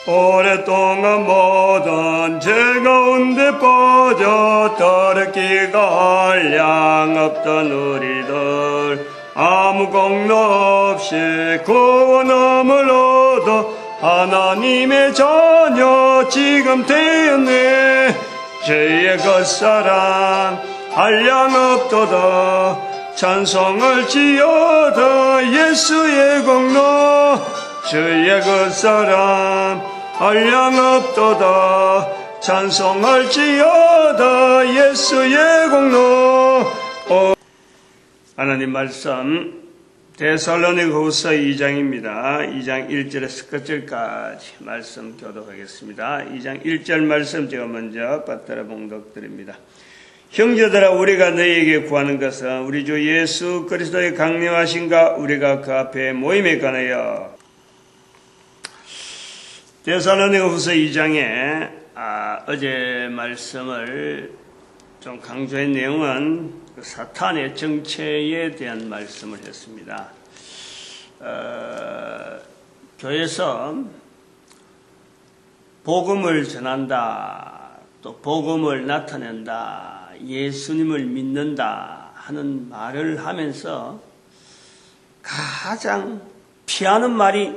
오랫동안 모든 죄 가운데 빠져 더럽기가 한량 없던 우리들 아무 공로 없이 구원함을 얻어 하나님의 자녀 지금 되었네. 죄의 겉사람 한량 없도다. 찬송을 지어다 예수의 공로. 죄의 겉사람 한량 없도다. 찬송을 지어다 예수의 공로. 하나님 말씀 데살로니가후서 2장입니다. 2장 1절에서 끝절까지 말씀 교독하겠습니다. 2장 1절 말씀 제가 먼저 받들어 봉독드립니다. 형제들아, 우리가 너희에게 구하는 것은 우리 주 예수 그리스도의 강림하신가 우리가 그 앞에 모임에 관하여. 데살로니가후서 2장에 어제 말씀을 좀 강조한 내용은 사탄의 정체에 대한 말씀을 했습니다. 교회에서 복음을 전한다, 또 복음을 나타낸다, 예수님을 믿는다 하는 말을 하면서 가장 피하는 말이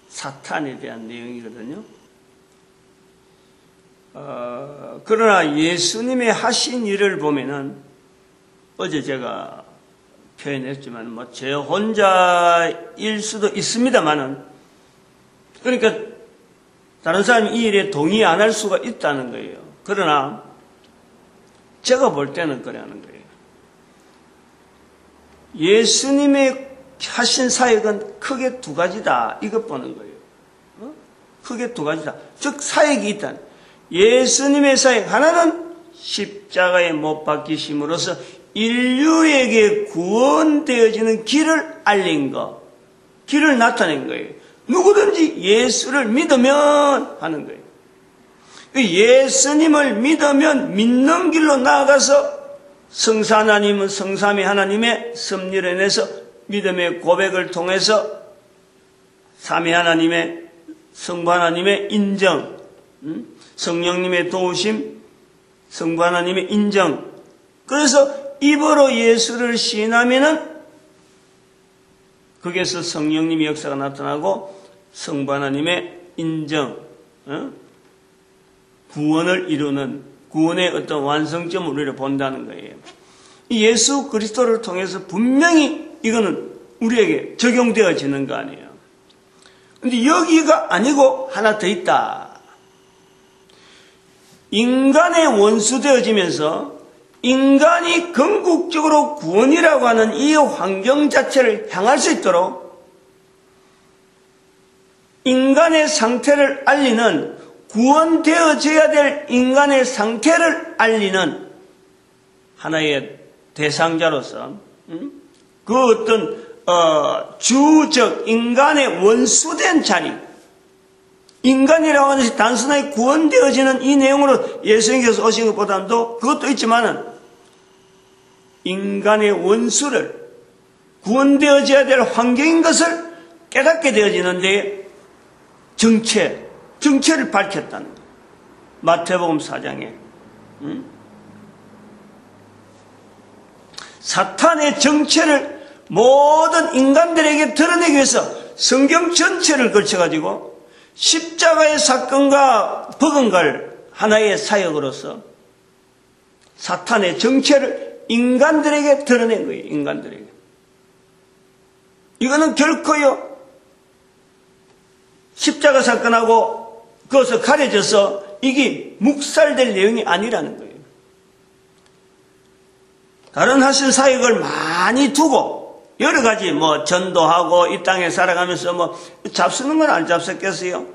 사탄에 대한 내용이거든요. 그러나 예수님의 하신 일을 보면은 어제 제가 표현했지만 제 혼자일 수도 있습니다만은, 그러니까 다른 사람이 이 일에 동의 안 할 수가 있다는 거예요. 그러나 제가 볼 때는 그래 하는 거예요. 예수님의 하신 사역은 크게 두 가지다, 이것 보는 거예요. 크게 두 가지다. 즉 사역이 있다. 예수님의 사역 하나는 십자가에 못 박히심으로써 인류에게 구원되어지는 길을 알린 것, 길을 나타낸 거예요. 누구든지 예수를 믿으면 하는 거예요. 예수님을 믿으면 믿는 길로 나아가서 성사 하나님은 성삼위 하나님의 섭리를 인해서 믿음의 고백을 통해서 삼위 하나님의 성부 하나님의 인정, 성령님의 도우심, 성부 하나님의 인정. 그래서 입으로 예수를 시인하면은 거기에서 성령님의 역사가 나타나고 성부 하나님의 인정, 구원을 이루는 구원의 어떤 완성점을 우리를 본다는 거예요. 예수 그리스도를 통해서 분명히 이거는 우리에게 적용되어지는 거 아니에요. 근데 여기가 아니고 하나 더 있다. 인간의 원수 되어지면서 인간이 궁극적으로 구원이라고 하는 이 환경 자체를 향할 수 있도록 인간의 상태를 알리는, 구원되어져야 될 인간의 상태를 알리는 하나의 대상자로서 그 어떤 주적 인간의 원수된 자리, 인간이라고 하는 것이 단순하게 구원되어지는 이 내용으로 예수님께서 오신 것보다도 그것도 있지만은 인간의 원수를, 구원되어져야 될 환경인 것을 깨닫게 되어지는데 정체를 밝혔다는 거예요. 마태복음 4장에 사탄의 정체를 모든 인간들에게 드러내기 위해서 성경 전체를 걸쳐가지고 십자가의 사건과 버금갈 하나의 사역으로서 사탄의 정체를 인간들에게 드러낸 거예요. 인간들에게. 이거는 결코요 십자가 사건하고 그것을 가려져서 이게 묵살될 내용이 아니라는 거예요. 다른 하신 사역을 많이 두고 여러 가지 전도하고 이 땅에 살아가면서 잡수는 건 안 잡섰겠어요?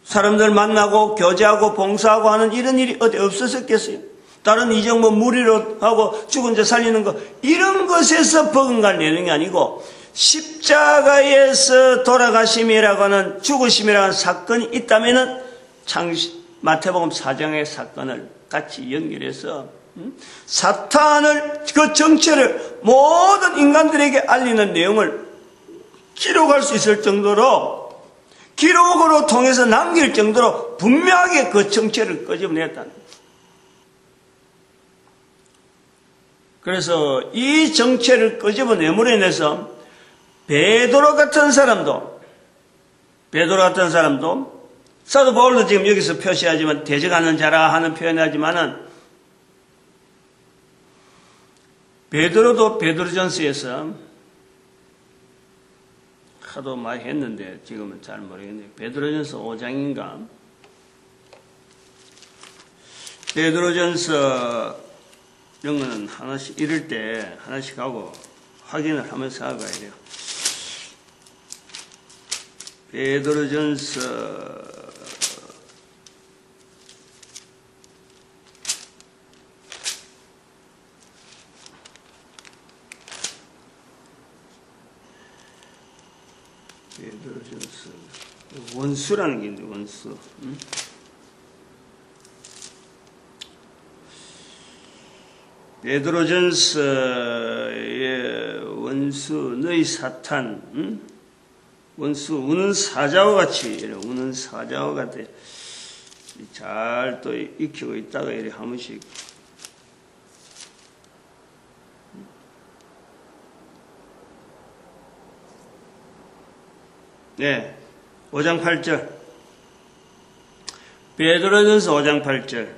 사람들 만나고 교제하고 봉사하고 하는 이런 일이 어디 없었겠어요? 다른 이정 무리로 하고 죽은 자 살리는 거, 이런 것에서 버금갈 내용이 아니고 십자가에서 돌아가심이라고 하는, 죽으심이라고 하는 사건이 있다면은 마태복음 4장의 사건을 같이 연결해서 사탄을, 그 정체를 모든 인간들에게 알리는 내용을 기록할 수 있을 정도로 기록으로 통해서 남길 정도로 분명하게 그 정체를 끄집어냈다는 거예요. 그래서 이 정체를 끄집어내므로 베드로 같은 사람도 사도 바울도 지금 여기서 표시하지만 대적하는 자라 하는 표현하지만은 베드로도 베드로전서에서 하도 많이 했는데 지금은 잘 모르겠네요. 베드로전서 5장인가? 베드로전서 이런 거는 하나씩 이럴 때 하나씩 하고 확인을 하면서 가야 돼요. 베드로전서 '베드로전서 원수라는 게 있는데 원수. 베드로전서의 원수 너희 사탄 원수 우는 사자와 같이 이래 우는 사자와 같아 잘 또 익히고 있다가 이래 한 번씩 네 5장 8절 베드로전서 5장 8절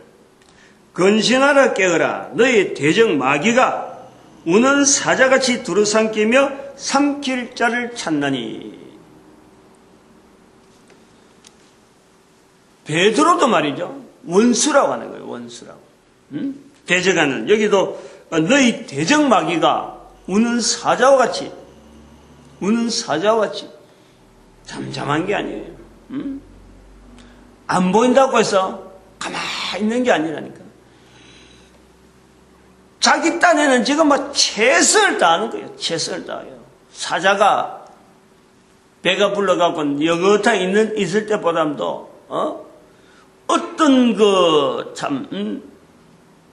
근신하라 깨어라 너희 대적 마귀가 우는 사자같이 두루삼키며 삼킬 자를 찾나니 베드로도 말이죠 원수라고 하는 거예요 원수라고 대적하는 여기도 너희 대적 마귀가 우는 사자와 같이 잠잠한 게 아니에요 안 보인다고 해서 가만히 있는 게 아니라니까 자기 딴에는 지금 막 최선을 다하는 거예요. 최선을 다해요. 사자가 배가 불러갖고 여긋하게 있을 때보다도 어떤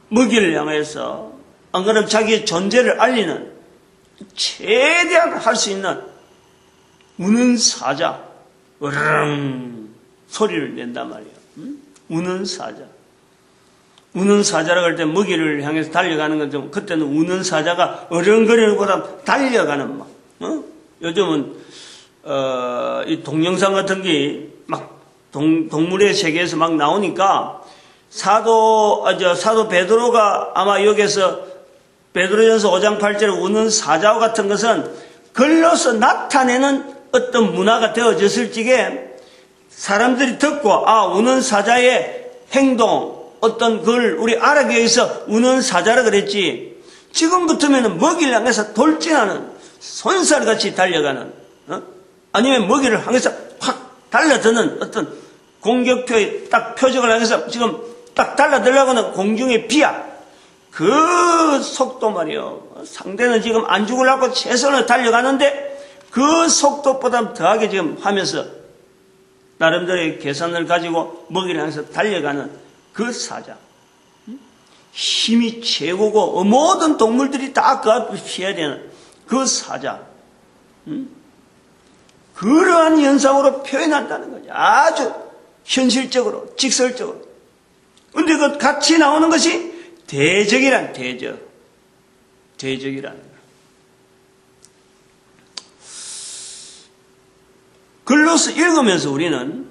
먹이를 향해서 안 그러면 자기의 존재를 알리는 최대한 할 수 있는 우는 사자 으르릉 소리를 낸단 말이에요. 우는 사자. 우는 사자라고 할 때 먹이를 향해서 달려가는 건 좀, 그때는 우는 사자가 어른거리는 것보다 달려가는 요즘은, 이 동영상 같은 게 막 동물의 세계에서 막 나오니까 사도 베드로가 아마 여기서 베드로전서 5장 8절에 우는 사자와 같은 것은 글로서 나타내는 어떤 문화가 되어졌을 적에 사람들이 듣고 우는 사자의 행동, 어떤 걸 우리 알아기 위해서 우는 사자라 그랬지 지금 같으면 먹이를 향해서 돌진하는 손살같이 달려가는 아니면 먹이를 향해서 확 달려드는 어떤 공격표의 딱 표적을 향해서 지금 딱 달려들려고 하는 공중의 비약 그 속도 말이요 상대는 지금 안 죽으려고 최선을 달려가는데 그 속도보다 더하게 지금 하면서 나름대로의 계산을 가지고 먹이를 향해서 달려가는 그 사자 힘이 최고고 모든 동물들이 다 그 앞을 피해야 되는 그 사자 그러한 현상으로 표현한다는 거죠. 아주 현실적으로 직설적으로. 그런데 그 같이 나오는 것이 대적이란 대적이라는 거예요. 글로서 읽으면서 우리는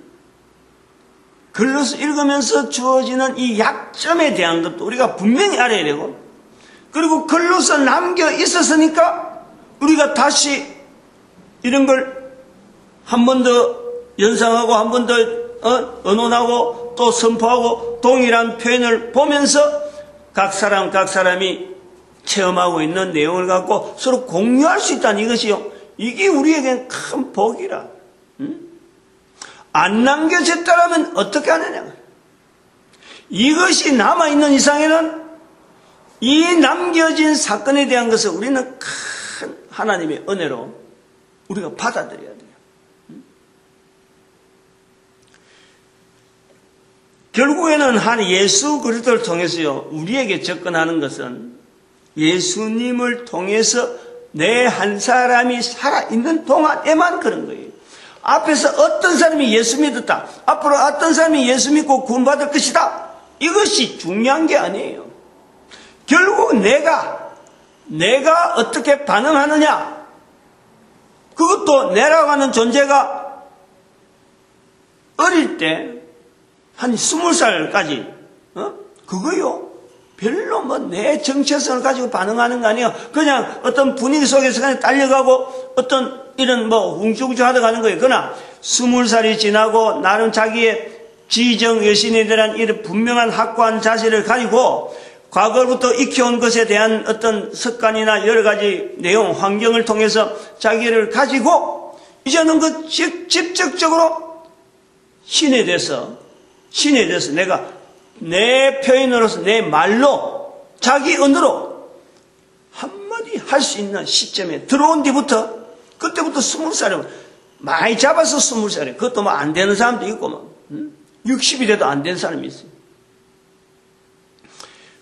글로서 읽으면서 주어지는 이 약점에 대한 것도 우리가 분명히 알아야 되고 그리고 글로서 남겨 있었으니까 우리가 다시 이런 걸 한 번 더 연상하고 한 번 더 언론하고 또 선포하고 동일한 표현을 보면서 각 사람이 체험하고 있는 내용을 갖고 서로 공유할 수 있다는 이것이요. 이게 우리에겐 큰 복이라. 안 남겨졌다라면 어떻게 하느냐. 이것이 남아있는 이상에는 이 남겨진 사건에 대한 것을 우리는 큰 하나님의 은혜로 우리가 받아들여야 돼요. 결국에는 한 예수 그리스도를 통해서요, 우리에게 접근하는 것은 예수님을 통해서 내 한 사람이 살아있는 동안에만 그런 거예요. 앞에서 어떤 사람이 예수 믿었다. 앞으로 어떤 사람이 예수 믿고 구원받을 것이다. 이것이 중요한 게 아니에요. 결국 내가 어떻게 반응하느냐. 그것도 내라고 하는 존재가 어릴 때 한 20살까지 그거요. 별로 내 정체성을 가지고 반응하는 거 아니에요. 그냥 어떤 분위기 속에서 그냥 딸려가고 어떤 이런 웅충충 하다 가는 거예요. 그러나 20살이 지나고 나름 자기의 지정 여신에 대한 이런 분명한 확고한 자세를 가지고 과거부터 익혀온 것에 대한 어떤 습관이나 여러 가지 내용, 환경을 통해서 자기를 가지고 이제는 그 직접적으로 신에 대해서 내가 내 표현으로서 내 말로 자기 언어로 한마디 할 수 있는 시점에 들어온 뒤부터 그때부터 20살이면 많이 잡아서 20살이에요. 그것도 안 되는 사람도 있고 60이 돼도 안 되는 사람이 있어요.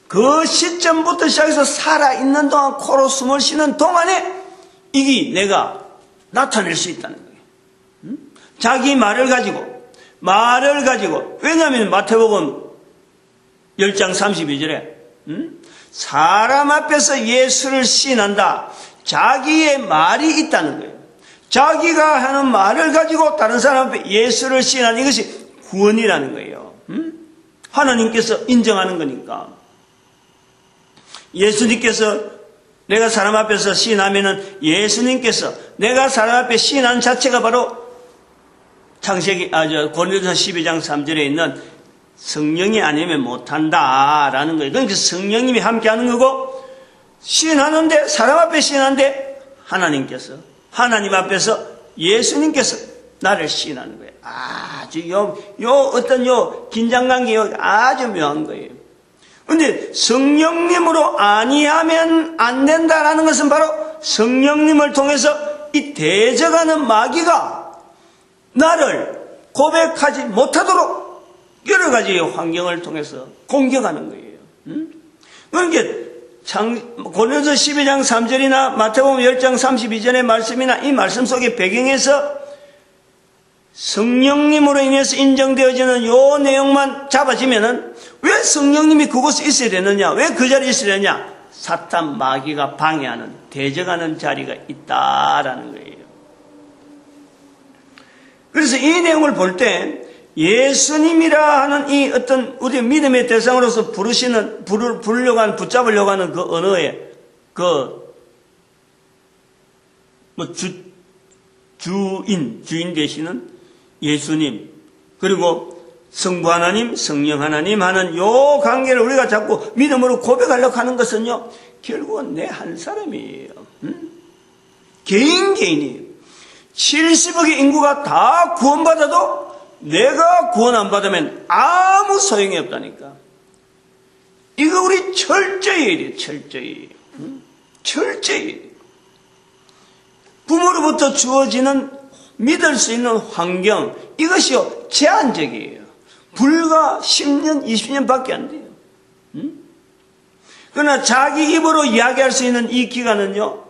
그 시점부터 시작해서 살아있는 동안 코로 숨을 쉬는 동안에 이게 내가 나타낼 수 있다는 거예요. 자기 말을 가지고 왜냐하면 마태복음 10장 32절에 사람 앞에서 예수를 시인한다. 자기의 말이 있다는 거예요. 자기가 하는 말을 가지고 다른 사람 앞에 예수를 시인하는 이것이 구원이라는 거예요. 하나님께서 인정하는 거니까. 예수님께서 내가 사람 앞에서 시인하면은 예수님께서 내가 사람 앞에 시인하는 자체가 바로 고린도서 12장 3절에 있는 성령이 아니면 못한다라는 거예요. 그러니까 성령님이 함께하는 거고 시인하는데 사람 앞에 시인하는데 하나님 앞에서 예수님께서 나를 시인하는 거예요. 아주 어떤 긴장관계 아주 묘한 거예요. 그런데 성령님으로 아니하면 안 된다라는 것은 바로 성령님을 통해서 이 대적하는 마귀가 나를 고백하지 못하도록 여러 가지 환경을 통해서 공격하는 거예요. 그러니까 고린도서 12장 3절이나 마태복음 10장 32절의 말씀이나 이 말씀 속의 배경에서 성령님으로 인해서 인정되어지는 요 내용만 잡아지면은 왜 성령님이 그곳에 있어야 되느냐? 왜 그 자리에 있어야 되느냐? 사탄 마귀가 방해하는 대적하는 자리가 있다라는 거예요. 그래서 이 내용을 볼 때 예수님이라 하는 이 어떤 우리 믿음의 대상으로서 부르려고 하는, 붙잡으려고 하는 그 언어의 주인 되시는 예수님, 그리고 성부 하나님, 성령 하나님 하는 요 관계를 우리가 자꾸 믿음으로 고백하려고 하는 것은요, 결국은 내 한 사람이에요. 개인이에요. 70억의 인구가 다 구원받아도 내가 구원 안 받으면 아무 소용이 없다니까. 이거 우리 철저히 해야 돼요. 철저히. 부모로부터 주어지는 믿을 수 있는 환경, 이것이요 제한적이에요. 불과 10년, 20년 밖에 안 돼요. 그러나 자기 입으로 이야기할 수 있는 이 기간은요,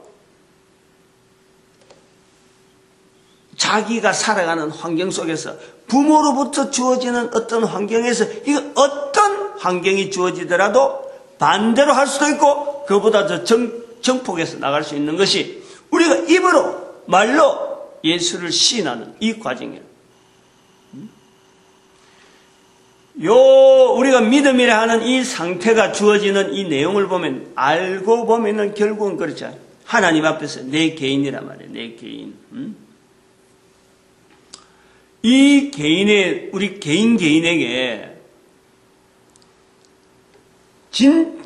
자기가 살아가는 환경 속에서 부모로부터 주어지는 어떤 환경에서 이거 어떤 환경이 주어지더라도 반대로 할 수도 있고 그보다 더 정폭해서 나갈 수 있는 것이 우리가 입으로 말로 예수를 시인하는 이 과정이에요. 우리가 믿음이라 하는 이 상태가 주어지는 이 내용을 보면 알고 보면은 결국은 그렇죠. 하나님 앞에서 내 개인이란 말이에요. 내 개인. 이 우리 개인에게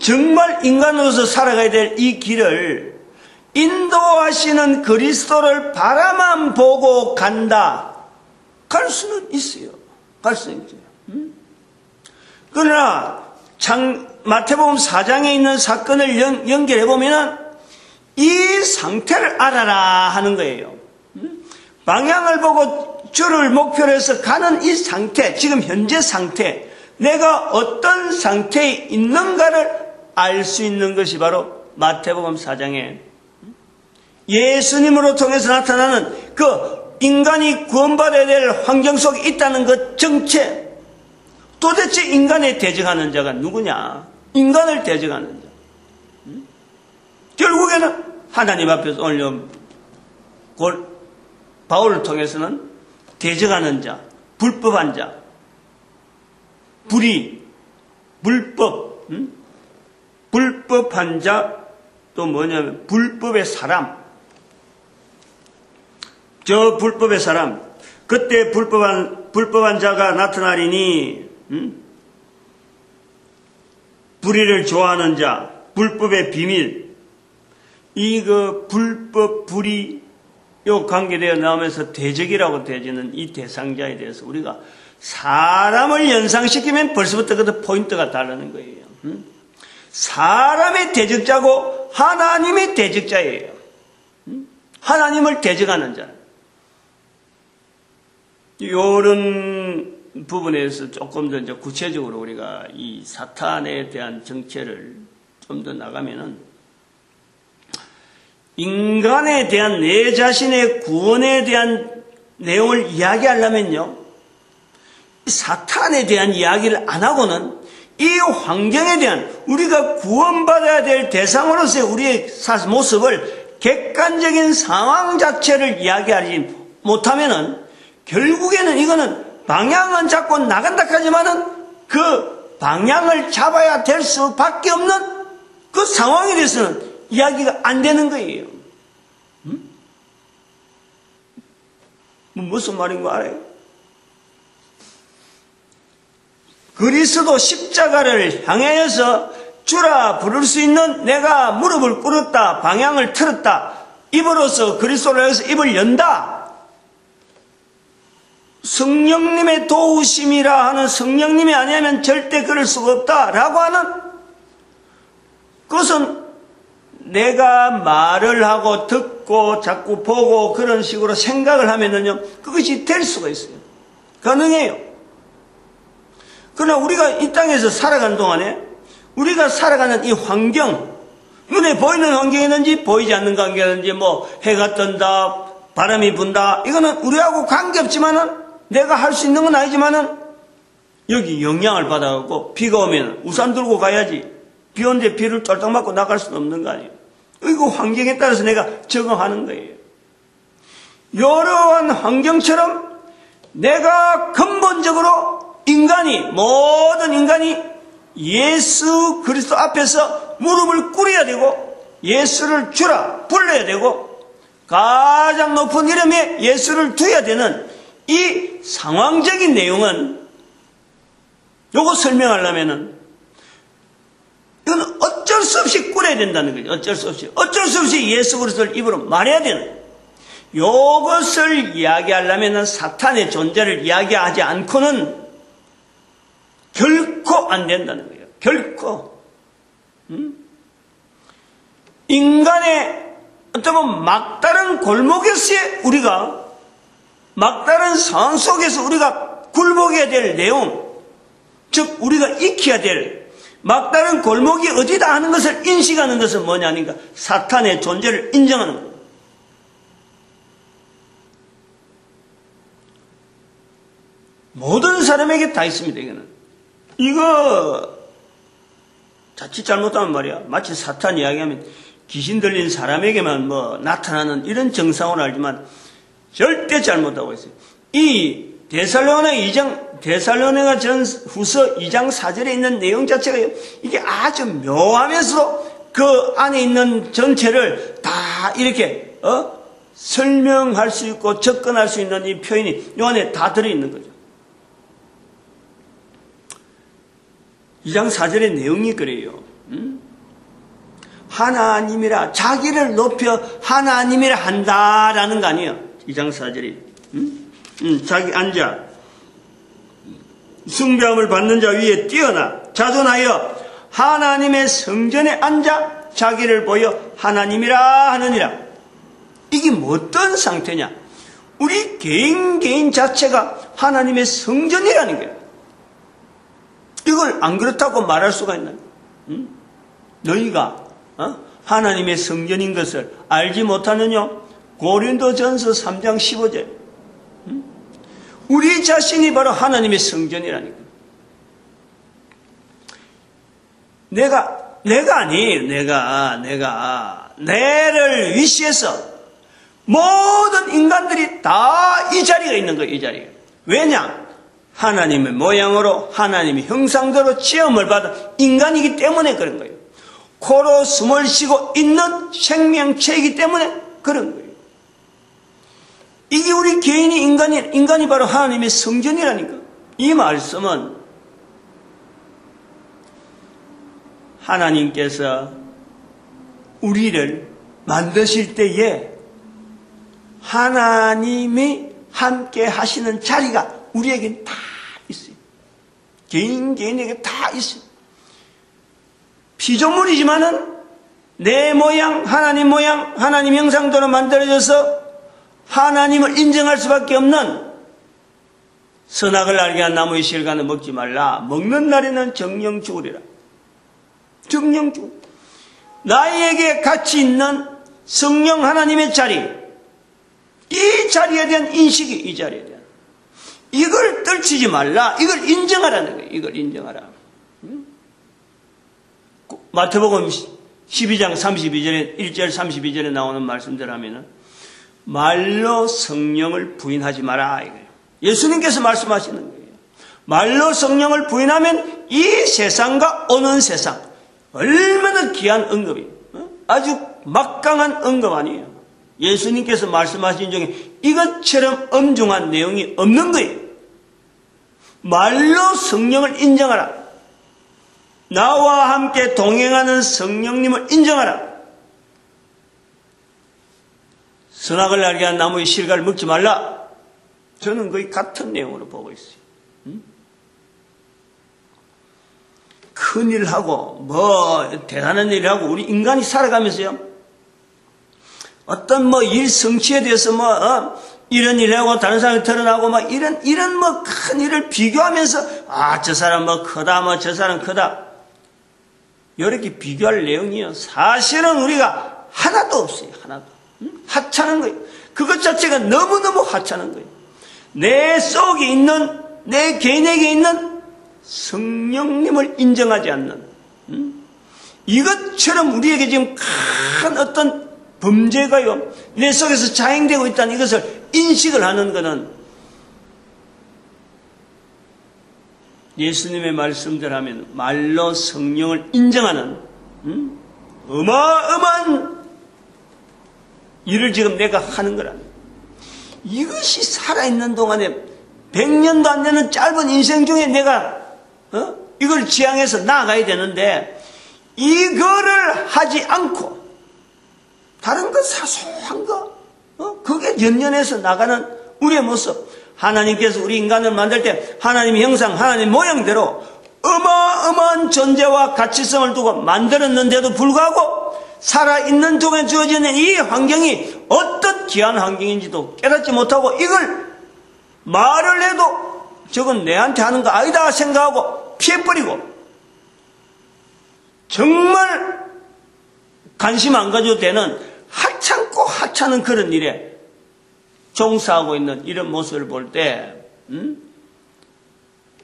정말 인간으로서 살아가야 될 이 길을 인도하시는 그리스도를 바라만 보고 간다. 갈 수는 있어요. 그러나 마태복음 4장에 있는 사건을 연결해 보면 이 상태를 알아라 하는 거예요. 방향을 보고 주를 목표로 해서 가는 이 상태, 지금 현재 상태, 내가 어떤 상태에 있는가를 알 수 있는 것이 바로 마태복음 4장에 예수님으로 통해서 나타나는 그 인간이 구원받아야 될 환경 속에 있다는 것 정체. 도대체 인간에 대적하는 자가 누구냐? 인간을 대적하는 자. 결국에는 하나님 앞에서 오늘 바울을 통해서는 대적하는 자, 불법한 자, 불의, 불법, 불법한 자, 또 뭐냐면 불법의 사람. 저 불법의 사람, 그때 불법한 자가 나타나리니, 불의를 좋아하는 자, 불법의 비밀, 불법, 불의, 요 관계되어 나오면서 대적이라고 되어지는 이 대상자에 대해서 우리가 사람을 연상시키면 벌써부터 그 포인트가 다르는 거예요. 사람의 대적자고 하나님의 대적자예요. 하나님을 대적하는 자. 이런 부분에서 조금 더 이제 구체적으로 우리가 이 사탄에 대한 정체를 좀 더 나가면은 인간에 대한 내 자신의 구원에 대한 내용을 이야기하려면요, 사탄에 대한 이야기를 안 하고는 이 환경에 대한 우리가 구원받아야 될 대상으로서의 우리의 모습을 객관적인 상황 자체를 이야기하지 못하면은 결국에는 이거는 방향은 잡고 나간다 하지만은 그 방향을 잡아야 될 수밖에 없는 그 상황에 대해서는 이야기가 안 되는 거예요. 무슨 말인 거 알아요? 그리스도 십자가를 향하여서 주라 부를 수 있는 내가 무릎을 꿇었다, 방향을 틀었다, 입으로서 그리스도를 향해서 입을 연다. 성령님의 도우심이라 하는, 성령님이 아니면 절대 그럴 수가 없다라고 하는 그것은 내가 말을 하고 듣고 자꾸 보고 그런 식으로 생각을 하면은요, 그것이 될 수가 있어요. 가능해요. 그러나 우리가 이 땅에서 살아가는 동안에 우리가 살아가는 이 환경, 눈에 보이는 환경이든지 보이지 않는 환경이든지 뭐 해가 뜬다, 바람이 분다, 이거는 우리하고 관계없지만은 내가 할 수 있는 건 아니지만은 여기 영향을 받아갖고 비가 오면 우산 들고 가야지. 비 오는데 비를 쫄딱 맞고 나갈 수는 없는 거 아니에요. 이거 환경에 따라서 내가 적응하는 거예요. 이러한 환경처럼 내가 근본적으로 모든 인간이 예수 그리스도 앞에서 무릎을 꿇어야 되고 예수를 주라 불러야 되고 가장 높은 이름에 예수를 두어야 되는 이 상황적인 내용은 요거 설명하려면은 이건 어쩔 수 없이 꿇어야 된다는 거죠. 어쩔 수 없이 예수 그리스도를 입으로 말해야 되는. 요것을 이야기하려면은 사탄의 존재를 이야기하지 않고는 결코 안 된다는 거예요. 결코. 인간의 어떤 막다른 골목에서의 우리가, 막다른 상황 속에서 우리가 굴복해야 될 내용, 즉 우리가 익혀야 될 막다른 골목이 어디다 하는 것을 인식하는 것은 뭐냐 하니까 사탄의 존재를 인정하는 거예요. 모든 사람에게 다 있습니다. 이거 자칫 잘못하면 말이야, 마치 사탄 이야기하면 귀신 들린 사람에게만 뭐 나타나는 이런 정상으로 알지만 절대 잘못하고 있어요. 이 데살로니가 전후서 2장 4절에 있는 내용 자체가 이게 아주 묘하면서도 그 안에 있는 전체를 다 이렇게 설명할 수 있고 접근할 수 있는 이 표현이 이 안에 다 들어있는 거죠. 2장 4절의 내용이 그래요. 하나님이라, 자기를 높여 하나님이라 한다라는 거 아니에요. 2장 4절이. 자기 앉아 숭배함을 받는 자 위에 뛰어나 자존하여 하나님의 성전에 앉아 자기를 보여 하나님이라 하느니라. 이게 뭐 어떤 상태냐? 우리 개인 자체가 하나님의 성전이라는 거예요. 이걸 안 그렇다고 말할 수가 있나요? 너희가 하나님의 성전인 것을 알지 못하느냐? 고린도전서 3장 15절 우리 자신이 바로 하나님의 성전이라니까. 내가 아니에요. 내가 내를 위시해서 모든 인간들이 다 이 자리가 있는 거예요. 이 자리에. 왜냐? 하나님의 모양으로 하나님의 형상대로 지음을 받은 인간이기 때문에 그런 거예요. 코로 숨을 쉬고 있는 생명체이기 때문에 그런 거예요. 이게 우리 개인이 인간이 바로 하나님의 성전이라니까. 이 말씀은 하나님께서 우리를 만드실 때에 하나님이 함께 하시는 자리가 우리에게 다 있어요. 개인에게 다 있어요. 피조물이지만은 내 모양, 하나님 형상대로 만들어져서 하나님을 인정할 수밖에 없는 선악을 알게 한 나무의 실과는 먹지 말라. 먹는 날에는 정령 죽으리라. 정령 죽. 나에게 가치 있는 성령 하나님의 자리, 이 자리에 대한 인식이 이 자리에 대한 이걸 떨치지 말라. 이걸 인정하라는 거예요. 이걸 인정하라. 마태복음 12장 32절에 1절 32절에 나오는 말씀대로 하면은 말로 성령을 부인하지 마라 이거예요. 예수님께서 말씀하시는 거예요. 말로 성령을 부인하면 이 세상과 오는 세상 얼마나 귀한 언급이에요. 아주 막강한 언급 아니에요. 예수님께서 말씀하신 중에 이것처럼 엄중한 내용이 없는 거예요. 말로 성령을 인정하라. 나와 함께 동행하는 성령님을 인정하라. 선악을 알게 한 나무의 실과를 먹지 말라. 저는 거의 같은 내용으로 보고 있어요. 큰 일을 하고 대단한 일을 하고 우리 인간이 살아가면서요. 어떤 일 성취에 대해서 이런 일을 하고 다른 사람이 드러나고 이런 큰 일을 비교하면서 저 사람 크다 저 사람 크다. 이렇게 비교할 내용이요. 사실은 우리가 하나도 없어요. 하나도. 하찮은 거예요. 그것 자체가 너무너무 하찮은 거예요. 내 속에 있는, 내 개인에게 있는 성령님을 인정하지 않는, 이것처럼 우리에게 지금 큰 어떤 범죄가요, 내 속에서 자행되고 있다는 이것을 인식을 하는 것은 예수님의 말씀대로 하면 말로 성령을 인정하는 어마어마한 일을 지금 내가 하는 거라는 이것이 살아있는 동안에 100년도 안 되는 짧은 인생 중에 내가 이걸 지향해서 나아가야 되는데 이거를 하지 않고 다른 거 사소한 거 그게 연연해서 나가는 우리의 모습. 하나님께서 우리 인간을 만들 때 하나님의 형상, 하나님의 모양대로 어마어마한 존재와 가치성을 두고 만들었는데도 불구하고 살아있는 동에 주어지는 이 환경이 어떤 귀한 환경인지도 깨닫지 못하고 이걸 말을 해도 저건 내한테 하는 거 아니다 생각하고 피해버리고 정말 관심 안 가져도 되는 하찮고 하찮은 그런 일에 종사하고 있는 이런 모습을 볼 때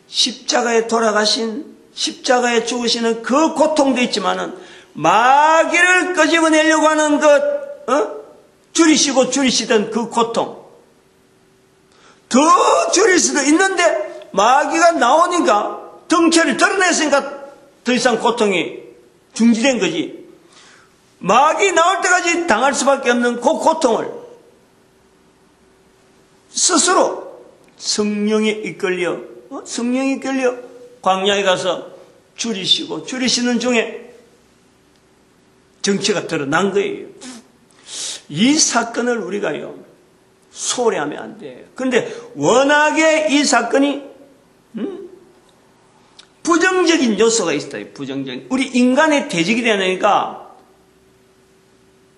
십자가에 돌아가신 십자가에 죽으시는 그 고통도 있지만은 마귀를 끄집어내려고 하는 줄이시던 그 고통 더 줄일 수도 있는데 마귀가 나오니까 덩치를 드러냈으니까 더 이상 고통이 중지된 거지. 마귀 나올 때까지 당할 수밖에 없는 그 고통을 스스로 성령에 이끌려 광야에 가서 줄이시는 중에 정체가 드러난 거예요. 이 사건을 우리가요 소홀히하면 안 돼요. 그런데 워낙에 이 사건이 부정적인 요소가 있어요. 부정적인 우리 인간의 대적이 되니까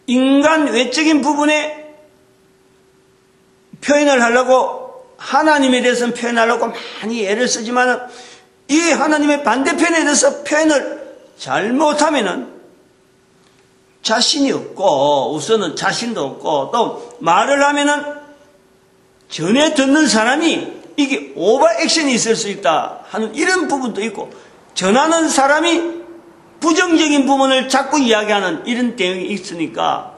인간 외적인 부분에 표현을 하려고 하나님에 대해서는 표현하려고 많이 애를 쓰지만 이 하나님의 반대편에 대해서 표현을 잘못하면은 자신이 없고 우선은 자신도 없고 또 말을 하면은 전에 듣는 사람이 이게 오버 액션이 있을 수 있다 하는 이런 부분도 있고, 전하는 사람이 부정적인 부분을 자꾸 이야기하는 이런 내용이 있으니까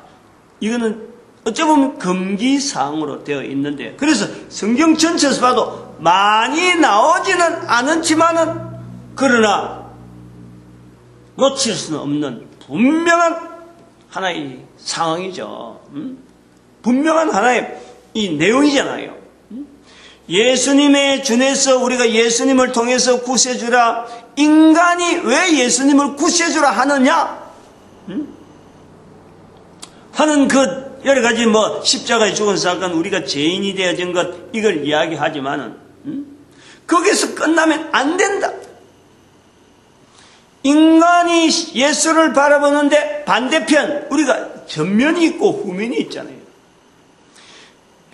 이거는 어쩌면 금기사항으로 되어 있는데, 그래서 성경 전체에서 봐도 많이 나오지는 않지만은 그러나 놓칠 수는 없는 분명한 하나의 상황이죠. 분명한 하나의 이 내용이잖아요. 예수님의 준에서 우리가 예수님을 통해서 구세주라, 인간이 왜 예수님을 구세주라 하느냐 하는 그 여러 가지 십자가에 죽은 사건, 우리가 죄인이 되어진 것, 이걸 이야기하지만은 거기서 끝나면 안 된다. 인간이 예수를 바라보는데 반대편, 우리가 전면이 있고 후면이 있잖아요.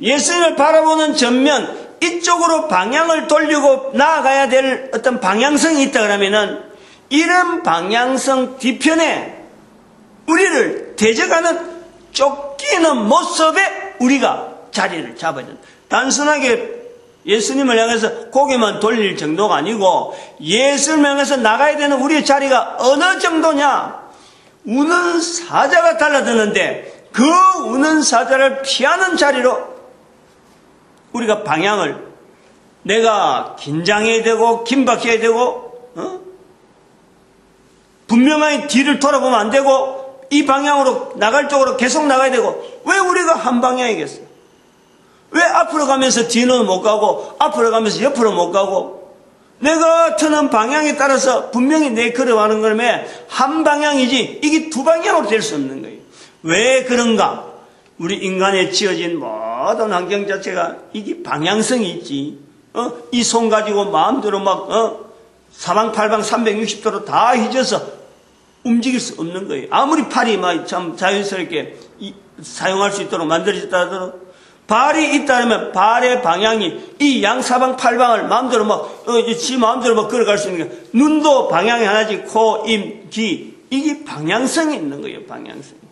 예수님을 바라보는 전면, 이쪽으로 방향을 돌리고 나아가야 될 어떤 방향성이 있다 그러면은, 이런 방향성 뒤편에 우리를 대적하는 쫓기는 모습에 우리가 자리를 잡아야 된다. 단순하게 예수님을 향해서 고개만 돌릴 정도가 아니고, 예수님을 향해서 나가야 되는 우리의 자리가 어느 정도냐? 우는 사자가 달라드는데 그 우는 사자를 피하는 자리로 우리가 방향을, 내가 긴장해야 되고 긴박해야 되고 분명하게 뒤를 돌아보면 안 되고 이 방향으로 나갈 쪽으로 계속 나가야 되고, 왜 우리가 한 방향이겠어? 왜 앞으로 가면서 뒤는 못 가고 앞으로 가면서 옆으로 못 가고, 내가 트는 방향에 따라서 분명히 내 걸어가는 거라면 한 방향이지 이게 두 방향으로 될 수 없는 거예요. 왜 그런가? 우리 인간에 지어진 모든 환경 자체가 이게 방향성이 있지. 이 손 가지고 마음대로 사방팔방 360도로 다 휘져서 움직일 수 없는 거예요. 아무리 팔이 참 자연스럽게 사용할 수 있도록 만들어졌다 하더라도, 발이 있다면 발의 방향이 이 양사방팔방을 마음대로 지 마음대로 걸어갈 수 있는 거예요. 눈도 방향이 하나지, 코, 입, 귀, 이게 방향성이 있는 거예요. 방향성이.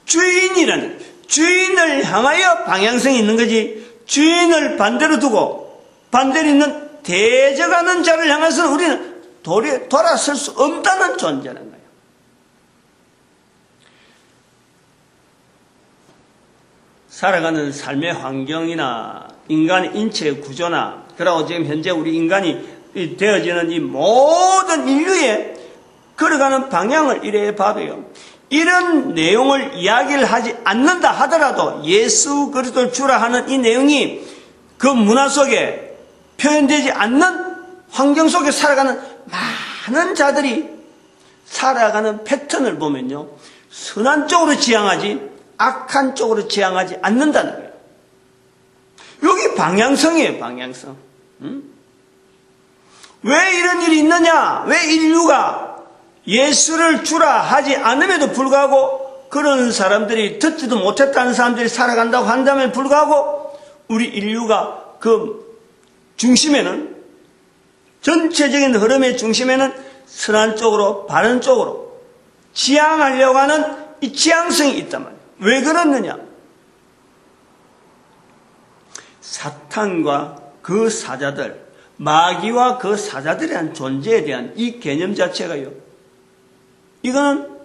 주인을 향하여 방향성이 있는 거지, 주인을 반대로 두고 반대로 있는 대적하는 자를 향해서 우리는 돌아설 수 없다는 존재라는 거예요. 살아가는 삶의 환경이나 인간의 인체의 구조나, 그리고 지금 현재 우리 인간이 되어지는 이 모든 인류의 걸어가는 방향을 이래 봐도요, 이런 내용을 이야기를 하지 않는다 하더라도 예수 그리스도를 주라 하는 이 내용이 그 문화 속에 표현되지 않는 환경 속에 살아가는 많은 자들이 살아가는 패턴을 보면요, 선한 쪽으로 지향하지 악한 쪽으로 지향하지 않는다는 거예요. 여기 방향성이에요. 방향성. 왜 이런 일이 있느냐? 왜 인류가 예수를 주라 하지 않음에도 불구하고 그런 사람들이, 듣지도 못했다는 사람들이 살아간다고 한다면 불구하고 우리 인류가 그 중심에는, 전체적인 흐름의 중심에는 선한 쪽으로, 바른 쪽으로 지향하려고 하는 이 지향성이 있단 말이에요. 왜 그렇느냐? 사탄과 그 사자들, 마귀와 그 사자들에 대한 존재에 대한 이 개념 자체가요, 이거는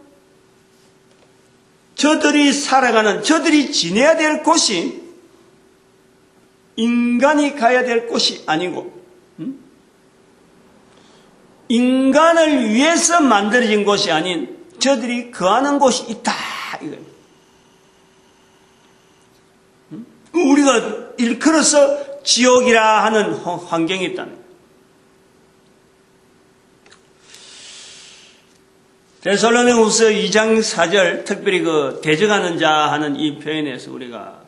저들이 살아가는, 저들이 지내야 될 곳이 인간이 가야 될 곳이 아니고 인간을 위해서 만들어진 곳이 아닌 저들이 거하는 곳이 있다, 이거예요. 우리가 일컬어서 지옥이라 하는 환경이 있다는 거예요. 데살로니가후서 2장 4절, 특별히 그 대적하는 자 하는 이 표현에서 우리가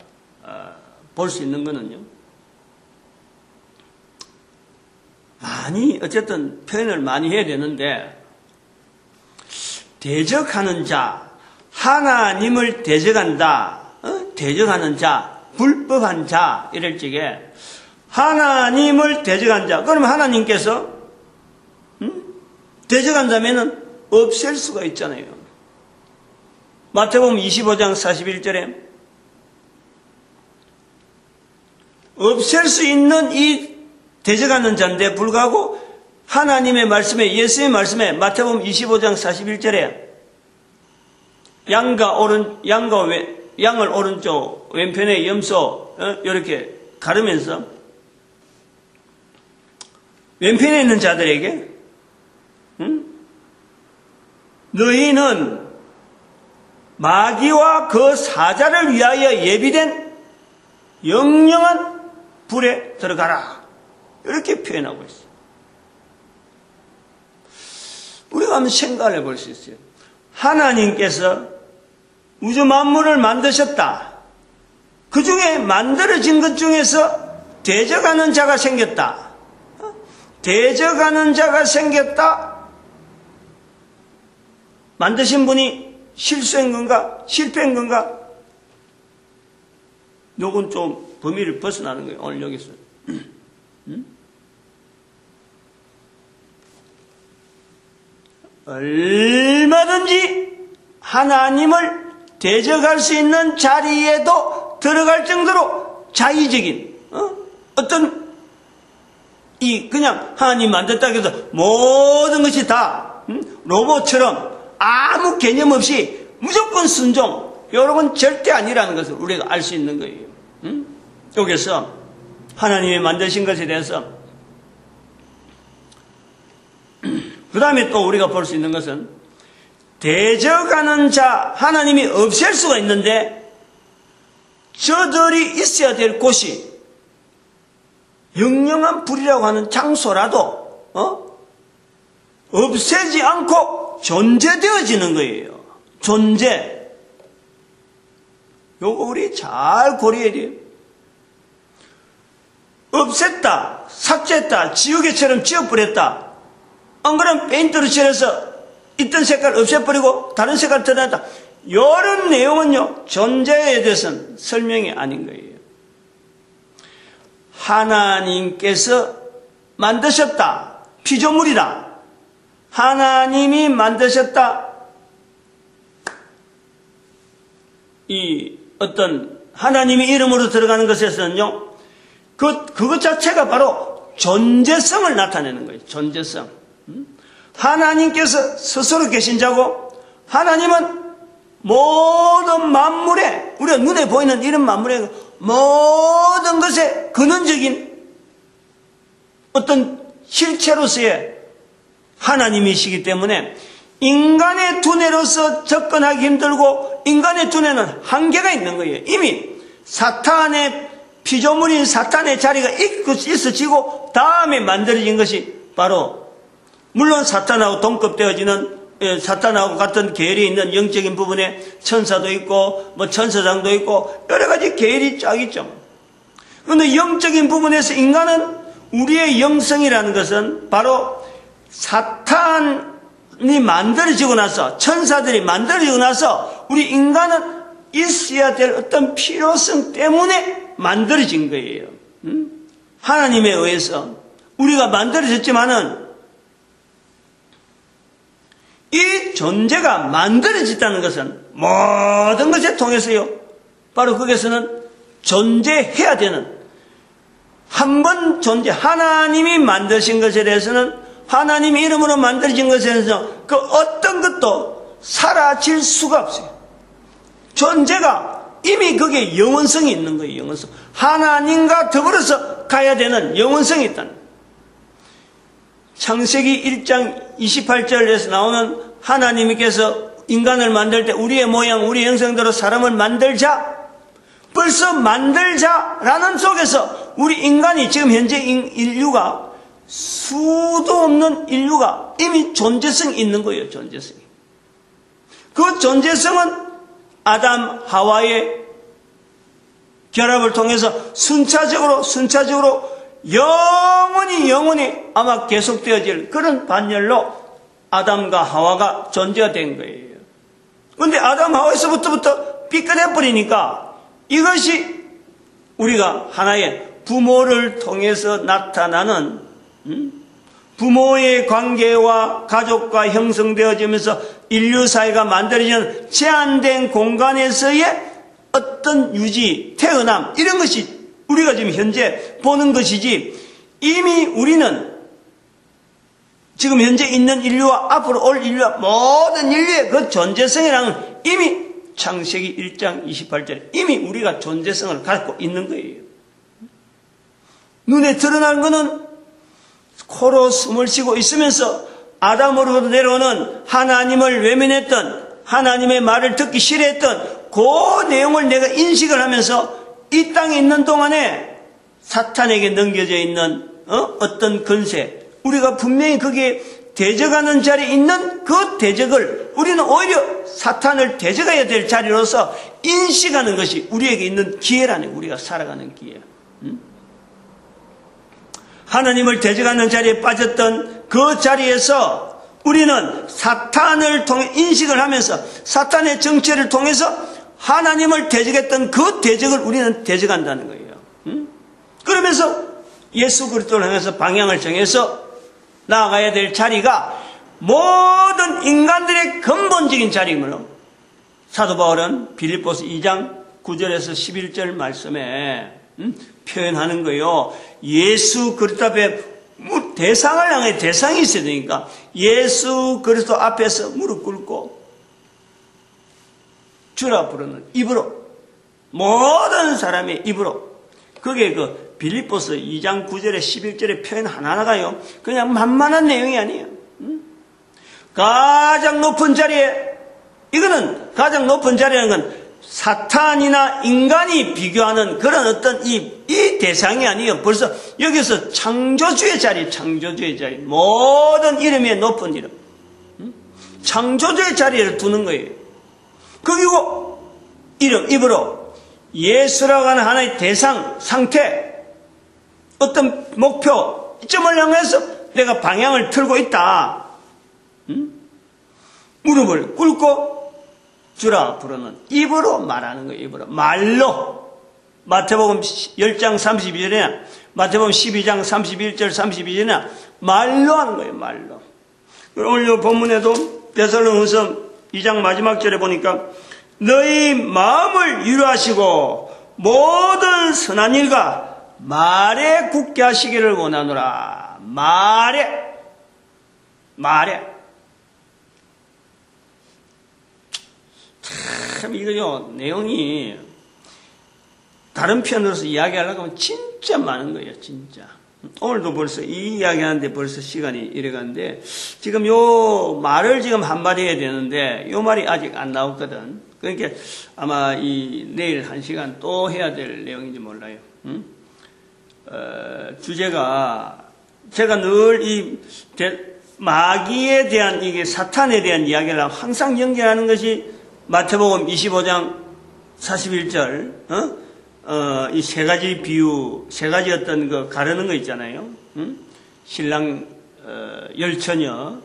볼 수 있는 거는요, 많이 어쨌든 표현을 많이 해야 되는데, 대적하는 자, 하나님을 대적한다, 대적하는 자, 불법한 자 이럴 적에 하나님을 대적한 자, 그러면 하나님께서 대적한다면은 없앨 수가 있잖아요. 마태복음 25장 41절에 없앨 수 있는 이 대적하는 자인데 불구하고 하나님의 말씀에, 예수의 말씀에 마태복음 25장 41절에 양을 오른쪽 왼편에 염소 이렇게 가르면서 왼편에 있는 자들에게 너희는 마귀와 그 사자를 위하여 예비된 영영한 불에 들어가라, 이렇게 표현하고 있어요. 우리가 한번 생각해 볼 수 있어요. 하나님께서 우주 만물을 만드셨다. 그 중에 만들어진 것 중에서 대적하는 자가 생겼다. 대적하는 자가 생겼다. 만드신 분이 실수한 건가? 실패한 건가? 요건 좀 범위를 벗어나는 거예요. 오늘 여기서. 얼마든지 하나님을 대적할 수 있는 자리에도 들어갈 정도로 자의적인 어떤 그냥 하나님 만들었다 해서 모든 것이 다 로봇처럼 아무 개념 없이 무조건 순종, 여러분 절대 아니라는 것을 우리가 알 수 있는 거예요. 여기서 하나님이 만드신 것에 대해서 그 다음에 또 우리가 볼 수 있는 것은 대적하는 자, 하나님이 없앨 수가 있는데 저들이 있어야 될 곳이 영영한 불이라고 하는 장소라도 없애지 않고 존재되어지는 거예요. 존재. 요거 우리 잘 고려해야 돼요. 없앴다, 삭제했다, 지우개처럼 지워버렸다. 안 그러면 페인트로 칠해서 있던 색깔 없애버리고 다른 색깔 드러냈다. 이런 내용은요, 존재에 대해서는 설명이 아닌 거예요. 하나님께서 만드셨다. 피조물이다. 하나님이 만드셨다. 이 어떤 하나님의 이름으로 들어가는 것에서는요, 그것 자체가 바로 존재성을 나타내는 거예요. 존재성. 하나님께서 스스로 계신 자고, 하나님은 모든 만물에, 우리가 눈에 보이는 이런 만물에 모든 것에 근원적인 어떤 실체로서의 하나님이시기 때문에 인간의 두뇌로서 접근하기 힘들고 인간의 두뇌는 한계가 있는 거예요. 이미 사탄의 피조물인 사탄의 자리가 있어지고 다음에 만들어진 것이 바로, 물론 사탄하고 동급되어지는, 사탄하고 같은 계열이 있는 영적인 부분에 천사도 있고 천사장도 있고 여러 가지 계열이 쫙 있죠. 그런데 영적인 부분에서 인간은, 우리의 영성이라는 것은 바로 사탄이 만들어지고 나서, 천사들이 만들어지고 나서 우리 인간은 있어야 될 어떤 필요성 때문에 만들어진 거예요. 하나님에 의해서 우리가 만들어졌지만은 이 존재가 만들어졌다는 것은 모든 것에 통해서요, 바로 거기서는 존재해야 되는, 한 번 존재, 하나님이 만드신 것에 대해서는, 하나님의 이름으로 만들어진 것에 대해서 그 어떤 것도 사라질 수가 없어요. 존재가 이미 거기에 영원성이 있는 거예요. 영원성. 하나님과 더불어서 가야 되는 영원성이 있다는 거예요. 창세기 1장 28절에서 나오는 하나님께서 인간을 만들 때 우리의 모양, 우리의 형상대로 사람을 만들자. 벌써 만들자라는 속에서 우리 인간이, 지금 현재 인류가, 수도 없는 인류가 이미 존재성이 있는 거예요. 존재성이. 그 존재성은 아담 하와의 결합을 통해서 순차적으로 영원히 아마 계속되어질 그런 반열로 아담과 하와가 존재가 된 거예요. 그런데 아담 하와에서부터 삐끗해 버리니까 이것이 우리가 하나의 부모를 통해서 나타나는 부모의 관계와 가족과 형성되어지면서 인류 사회가 만들어지는 제한된 공간에서의 어떤 유지, 태어남, 이런 것이 우리가 지금 현재 보는 것이지, 이미 우리는 지금 현재 있는 인류와 앞으로 올 인류와 모든 인류의 그 존재성이랑은 이미 창세기 1장 28절에 이미 우리가 존재성을 갖고 있는 거예요. 눈에 드러난 것은 코로 숨을 쉬고 있으면서 아담으로부터 내려오는 하나님을 외면했던, 하나님의 말을 듣기 싫어했던 그 내용을 내가 인식을 하면서 이 땅에 있는 동안에 사탄에게 넘겨져 있는 어떤 권세, 우리가 분명히 거기에 대적하는 자리에 있는 그 대적을 우리는 오히려 사탄을 대적해야 될 자리로서 인식하는 것이 우리에게 있는 기회라는, 우리가 살아가는 기회. 하나님을 대적하는 자리에 빠졌던 그 자리에서 우리는 사탄을 통해 인식을 하면서 사탄의 정체를 통해서 하나님을 대적했던 그 대적을 우리는 대적한다는 거예요. 그러면서 예수 그리스도를 향해서 방향을 정해서 나아가야 될 자리가 모든 인간들의 근본적인 자리이므로 사도 바울은 빌립보서 2장 9절에서 11절 말씀에 표현하는 거예요. 예수 그리스도 앞에 대상을 향해 대상이 있어야 되니까 예수 그리스도 앞에서 무릎 꿇고 주라 부르는 입으로, 모든 사람의 입으로, 그게 그 빌립보서 2장 9절에 11절의 표현 하나하나가요 그냥 만만한 내용이 아니에요. 가장 높은 자리에, 이거는 가장 높은 자리라는 건 사탄이나 인간이 비교하는 그런 어떤 이 대상이 아니에요. 벌써 여기서 창조주의 자리, 창조주의 자리, 모든 이름의 높은 이름, 창조주의 자리를 두는 거예요. 그리고 이름, 입으로 예수라고 하는 하나의 대상, 상태, 어떤 목표, 점을 향해서 내가 방향을 틀고 있다. 무릎을 꿇고 주라 부르는 입으로 말하는 거예요. 입으로. 말로. 마태복음 10장 32절이나 마태복음 12장 31절 32절이나 말로 하는 거예요. 말로. 오늘 본문에도 데살로니가서 2장 마지막 절에 보니까 너희 마음을 유로하시고 모든 선한 일과 말에 굳게 하시기를 원하노라. 말에. 참 이거요, 내용이 다른 편으로서 이야기하려고 하면 진짜 많은 거예요. 진짜. 오늘도 벌써 이 이야기하는데 벌써 시간이 이래가는데 지금 요 말을 지금 한마디 해야 되는데 요 말이 아직 안 나왔거든. 그러니까 아마 내일 1시간 또 해야 될 내용인지 몰라요. 주제가 제가 늘 마귀에 대한, 이게 사탄에 대한 이야기를 항상 연결하는 것이 마태복음 25장 41절, 이 세 가지 비유, 세 가지 어떤 거 가르는 거 있잖아요. 신랑, 열처녀,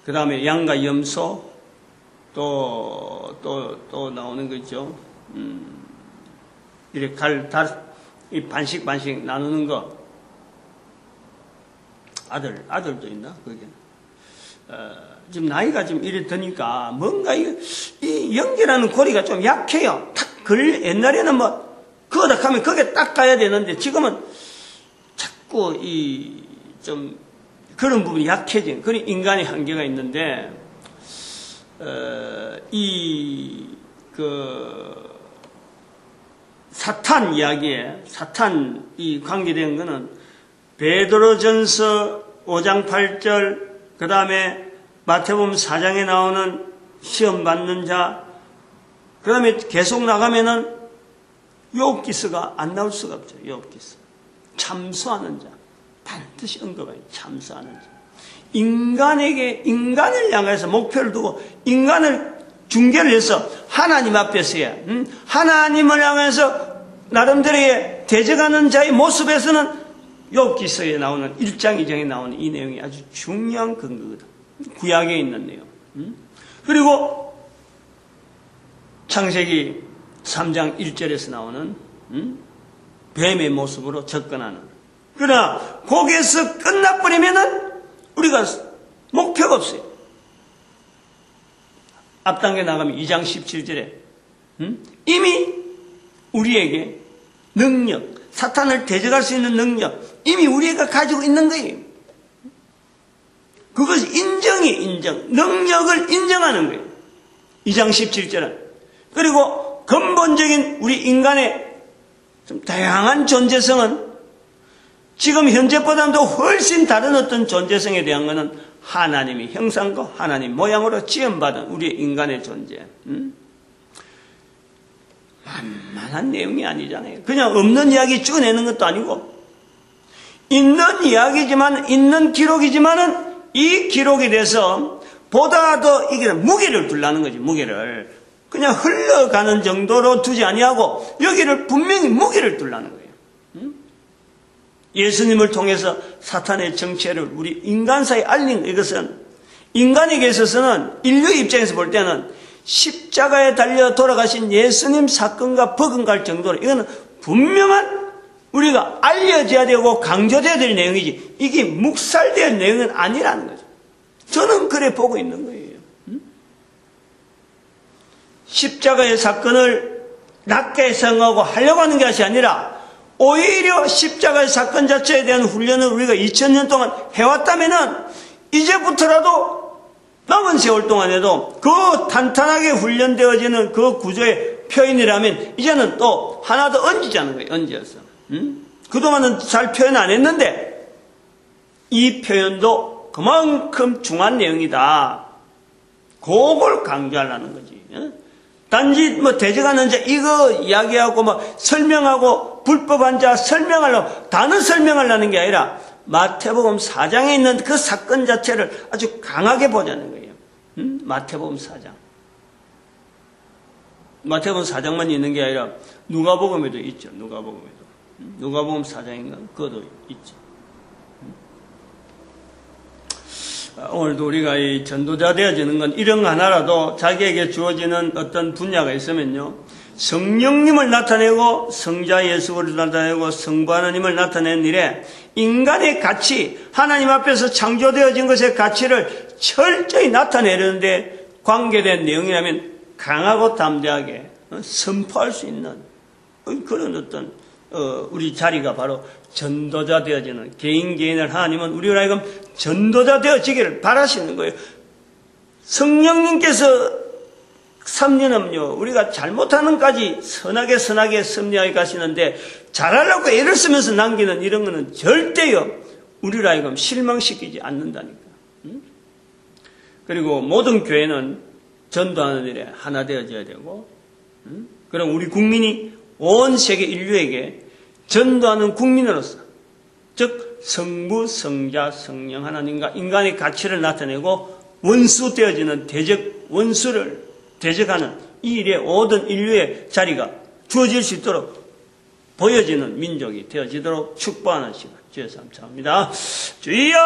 그 다음에 양과 염소, 또 나오는 거 있죠. 이렇게 이 반씩 나누는 거. 아들도 있나? 그게. 지금 나이가 좀 이래 드니까 뭔가 이 연결하는 고리가 좀 약해요. 옛날에는 뭐 그거다 하면 그게 딱 가야 되는데 지금은 자꾸 좀 그런 부분이 약해진 그런 인간의 한계가 있는데 사탄 이야기에 사탄 관계된 거는 베드로전서 5장 8절 그 다음에 마태복음 4장에 나오는 시험 받는 자, 그 다음에 계속 나가면은 욥기서가 안 나올 수가 없죠. 욥기서. 참소하는 자. 반드시 언급해요. 참소하는 자. 인간을 향해서 목표를 두고 인간을 중개를 해서 하나님 앞에서야, 하나님을 향해서 나름대로의 대적하는 자의 모습에서는 욥기서에 나오는 1장 2장에 나오는 이 내용이 아주 중요한 근거거든. 구약에 있는 내용. 그리고 창세기 3장 1절에서 나오는 뱀의 모습으로 접근하는. 그러나 거기에서 끝나버리면은 우리가 목표가 없어요. 앞당겨 나가면 2장 17절에 이미 우리에게 능력, 사탄을 대적할 수 있는 능력, 이미 우리가 가지고 있는 거예요. 그것이 능력을 인정하는 거예요. 2장 17절은. 그리고 근본적인 우리 인간의 좀 다양한 존재성은 지금 현재보다도 훨씬 다른 어떤 존재성에 대한 것은 하나님이 형상과 하나님 모양으로 지음받은 우리 인간의 존재. 만만한 내용이 아니잖아요. 그냥 없는 이야기 쭉 내는 것도 아니고 있는 이야기지만 있는 기록이지만은 이 기록에 대해서 보다 더 이게 무게를 두려는 거지. 무게를 그냥 흘러가는 정도로 두지 아니하고 여기를 분명히 무게를 두려는 거예요. 예수님을 통해서 사탄의 정체를 우리 인간사에 알린 이것은 인간에게 있어서는 인류 입장에서 볼 때는 십자가에 달려 돌아가신 예수님 사건과 버금갈 정도로 이거는 분명한 우리가 알려져야 되고 강조돼야 될 내용이지 이게 묵살될 내용은 아니라는 거죠. 저는 그래 보고 있는 거예요. 십자가의 사건을 낮게 생각하고 하려고 하는 것이 아니라 오히려 십자가의 사건 자체에 대한 훈련을 우리가 2000년 동안 해왔다면은 이제부터라도 남은 세월 동안에도 그 탄탄하게 훈련되어지는 그 구조의 표현이라면 이제는 또 하나 더 얹히자는 거예요. 얹어서. 그동안은 잘 표현 안 했는데 이 표현도 그만큼 중요한 내용이다. 그걸 강조하려는 거지. 단지 대적하는 자 이거 이야기하고 설명하고 불법한 자 설명하려고 단어 설명하려는 게 아니라 마태복음 4장에 있는 그 사건 자체를 아주 강하게 보자는 거예요. 마태복음 4장. 마태복음 4장만 있는 게 아니라 누가복음에도 있죠. 누가복음 4장인가? 그것도 있죠. 오늘도 우리가 이 전도자 되어지는 건 이런 거 하나라도 자기에게 주어지는 어떤 분야가 있으면요. 성령님을 나타내고 성자 예수를 나타내고 성부 하나님을 나타내는 일에 인간의 가치, 하나님 앞에서 창조되어진 것의 가치를 철저히 나타내려는데 관계된 내용이라면 강하고 담대하게 선포할 수 있는 그런 어떤 우리 자리가 바로 전도자 되어지는 개인을 하나님은 우리로 하여금 전도자 되어지기를 바라시는 거예요. 성령님께서 3년은요 우리가 잘못하는 까지 선하게 섭리하게 가시는데 잘하려고 애를 쓰면서 남기는 이런 거는 절대요 우리로 하여금 실망시키지 않는다니까. 그리고 모든 교회는 전도하는 일에 하나 되어져야 되고 그럼 우리 국민이 온 세계 인류에게 전도하는 국민으로서 즉 성부, 성자, 성령 하나님과 인간의 가치를 나타내고 원수 되어지는 원수를 대적하는 이 일에 모든 인류의 자리가 주어질 수 있도록 보여지는 민족이 되어지도록 축복하는 시간 주여 감사합니다. 주여